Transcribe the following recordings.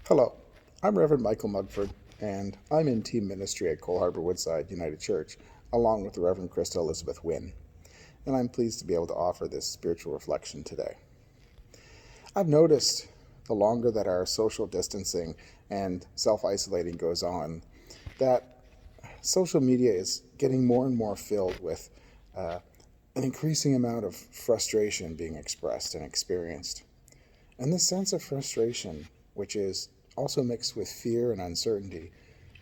Hello, I'm Reverend Michael Mugford, and I'm in team ministry at Cole Harbour Woodside United Church, along with the Reverend Krista Elizabeth Wynn, and I'm pleased to be able to offer this spiritual reflection today. I've noticed the longer that our social distancing and self-isolating goes on, that social media is getting more and more filled with an increasing amount of frustration being expressed and experienced. And this sense of frustration, which is also mixed with fear and uncertainty,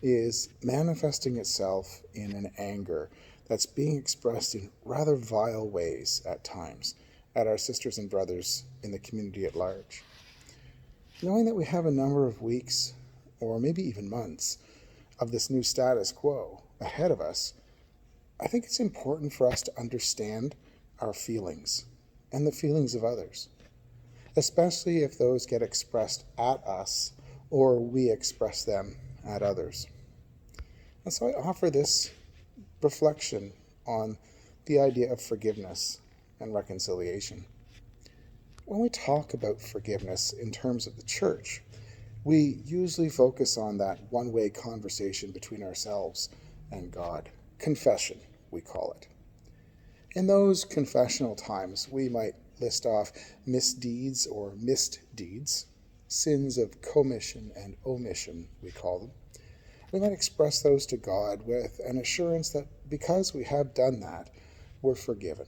is manifesting itself in an anger that's being expressed in rather vile ways at times at our sisters and brothers in the community at large. Knowing that we have a number of weeks, or maybe even months, of this new status quo ahead of us, I think it's important for us to understand our feelings and the feelings of others, especially if those get expressed at us or we express them at others. And so I offer this reflection on the idea of forgiveness and reconciliation. When we talk about forgiveness in terms of the church, we usually focus on that one-way conversation between ourselves and God. Confession, we call it. In those confessional times, we might list off misdeeds or missed deeds, sins of commission and omission, we call them. We might express those to God with an assurance that because we have done that, we're forgiven.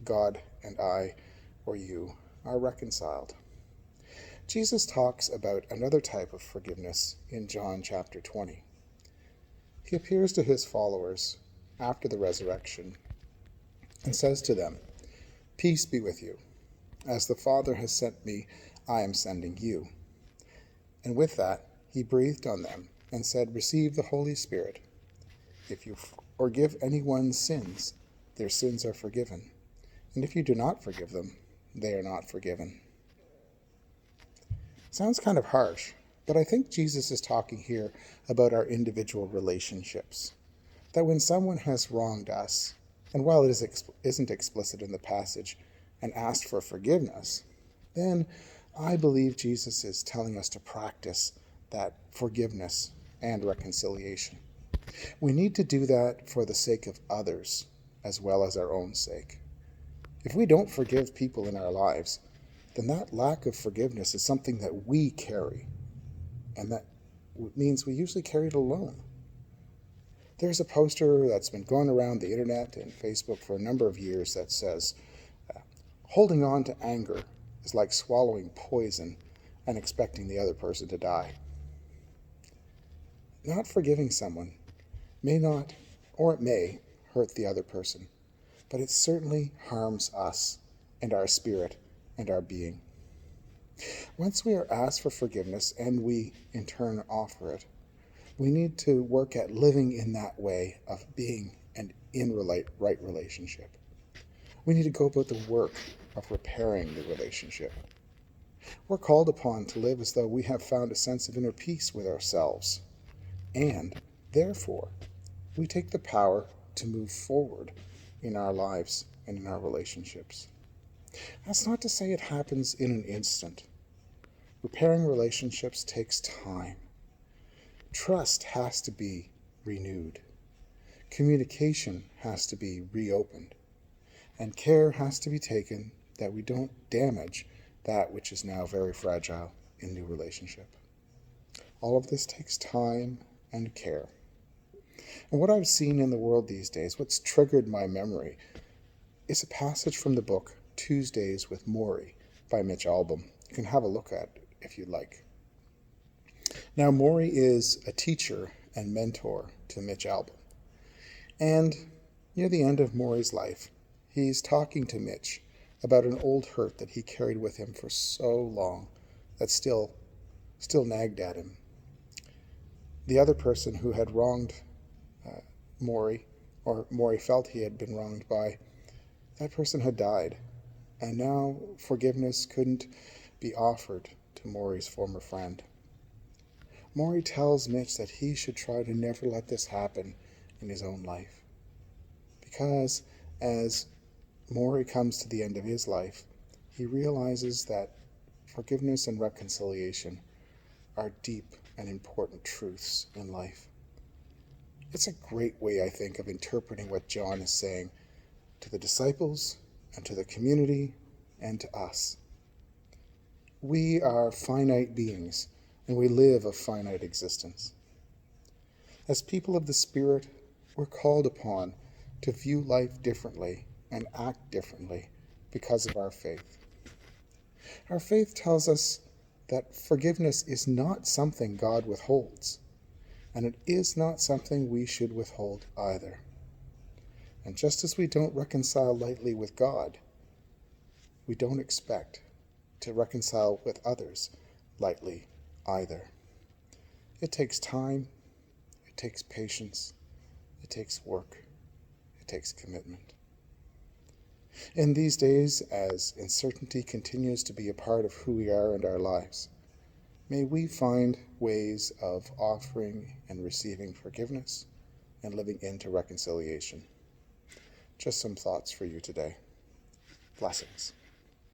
God and I, or you, are reconciled. Jesus talks about another type of forgiveness in John chapter 20. He appears to his followers after the resurrection and says to them, "Peace be with you. As the Father has sent me, I am sending you." And with that, he breathed on them and said, "Receive the Holy Spirit. If you forgive anyone's sins, their sins are forgiven. And if you do not forgive them, they are not forgiven." Sounds kind of harsh, but I think Jesus is talking here about our individual relationships. That when someone has wronged us, and while it isn't explicit in the passage, and asked for forgiveness, then I believe Jesus is telling us to practice that forgiveness and reconciliation. We need to do that for the sake of others as well as our own sake. If we don't forgive people in our lives, then that lack of forgiveness is something that we carry, and that means we usually carry it alone. There's a poster that's been going around the internet and Facebook for a number of years that says, holding on to anger is like swallowing poison and expecting the other person to die. Not forgiving someone may not, or it may, hurt the other person, but it certainly harms us and our spirit and our being. Once we are asked for forgiveness and we, in turn, offer it, we need to work at living in that way of being and in right relationship. We need to go about the work of repairing the relationship. We're called upon to live as though we have found a sense of inner peace with ourselves, and therefore we take the power to move forward in our lives and in our relationships. That's not to say it happens in an instant. Repairing relationships takes time. Trust has to be renewed. Communication has to be reopened. And care has to be taken that we don't damage that which is now very fragile in new relationship. All of this takes time and care. And what I've seen in the world these days, what's triggered my memory, is a passage from the book Tuesdays with Morrie by Mitch Albom. You can have a look at it if you'd like. Now, Morrie is a teacher and mentor to Mitch Albom. And near the end of Morrie's life, he's talking to Mitch about an old hurt that he carried with him for so long that still nagged at him. The other person who had wronged Morrie, or Morrie felt he had been wronged by, that person had died, and now forgiveness couldn't be offered to Morrie's former friend. Morrie tells Mitch that he should try to never let this happen in his own life, because as Morrie comes to the end of his life, he realizes that forgiveness and reconciliation are deep and important truths in life. It's a great way, I think, of interpreting what John is saying to the disciples and to the community and to us. We are finite beings, and we live a finite existence. As people of the Spirit, we're called upon to view life differently and act differently because of our faith. Our faith tells us that forgiveness is not something God withholds, and it is not something we should withhold either. And just as we don't reconcile lightly with God, we don't expect to reconcile with others lightly either. It takes time, it takes patience, it takes work, it takes commitment. In these days, as uncertainty continues to be a part of who we are and our lives, may we find ways of offering and receiving forgiveness and living into reconciliation. Just some thoughts for you today. Blessings.